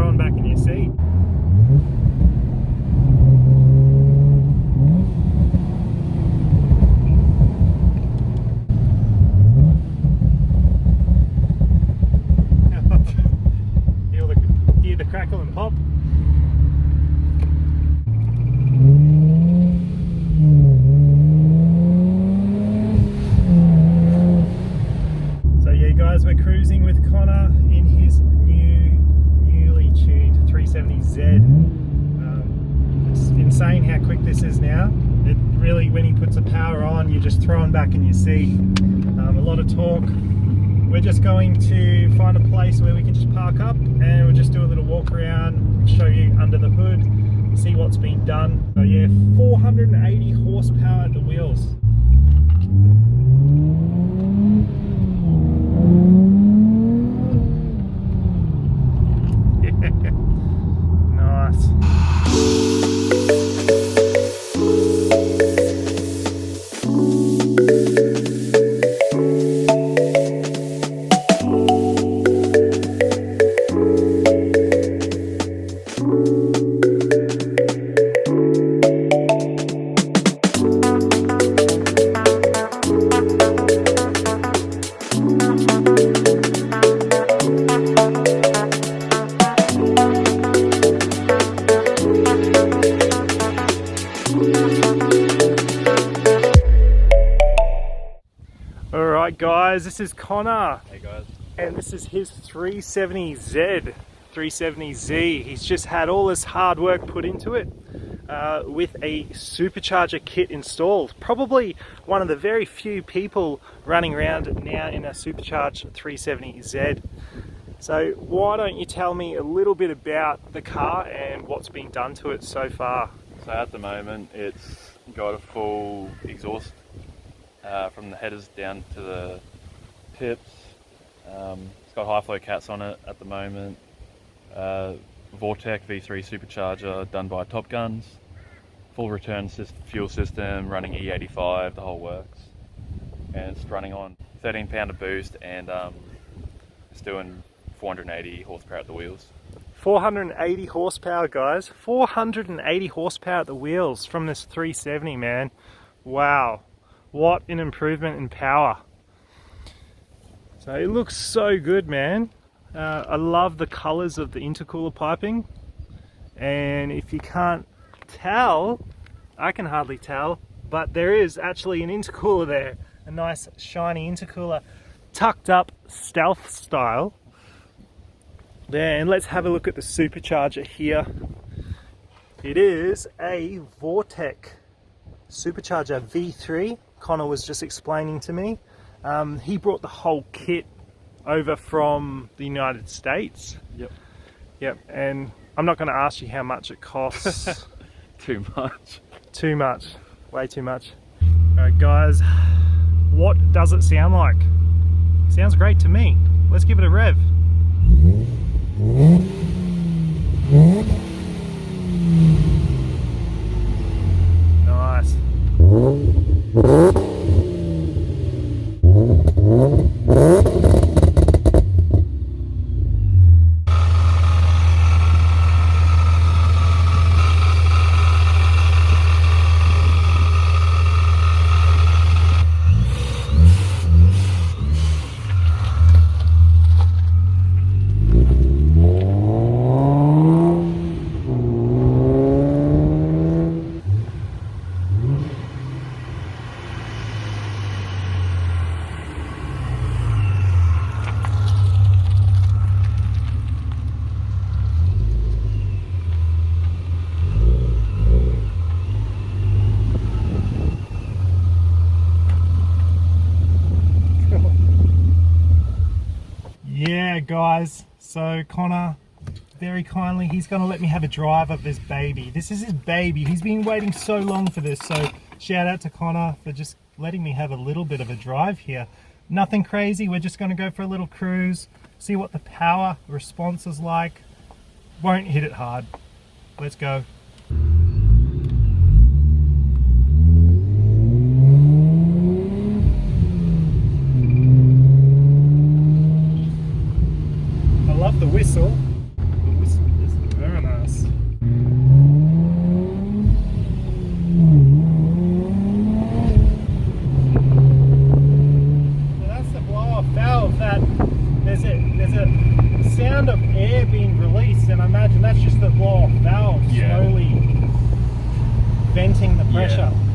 throwing back in your seat. Hear the crackle and pop. So yeah guys, we're cruising with Connor in his newly tuned 370z. It's insane how quick this is now. It really, when he puts the power on, you're just throwing back in your seat. A lot of torque. We're just going to find a place where we can just park up and we'll just do a little walk around, show you under the hood, see what's been done. So yeah, 480 horsepower at the wheels. Yeah, nice. Alright guys, this is Connor. Hey guys. And this is his 370z, 370z. He's just had all this hard work put into it with a supercharger kit installed. Probably one of the very few people running around now in a supercharged 370z. So why don't you tell me a little bit about the car and what's been done to it so far? So at the moment it's got a full exhaust from the headers down to the tips. It's got high flow cats on it at the moment. Vortec V3 supercharger done by Top Guns. Full return fuel system, running E85, the whole works. And it's running on 13 pounder boost and it's doing 480 horsepower at the wheels. 480 horsepower guys, 480 horsepower at the wheels from this 370, man. Wow, what an improvement in power. So it looks so good, man. I love the colors of the intercooler piping, and if you can't tell, I can hardly tell, but there is actually an intercooler there, a nice shiny intercooler tucked up stealth style there. And let's have a look at the supercharger here. It is a Vortec Supercharger V3. Connor was just explaining to me. He brought the whole kit over from the United States. Yep, and I'm not going to ask you how much it costs. Too much. Too much. Way too much. Alright guys, what does it sound like? Sounds great to me. Let's give it a rev. Nice. Yeah guys, so Connor very kindly, he's going to let me have a drive of this baby. This is his baby. He's been waiting so long for this, so shout out to Connor for just letting me have a little bit of a drive here. Nothing crazy, we're just going to go for a little cruise, see what the power response is like. Won't hit it hard. Let's go. I love the whistle. The pressure.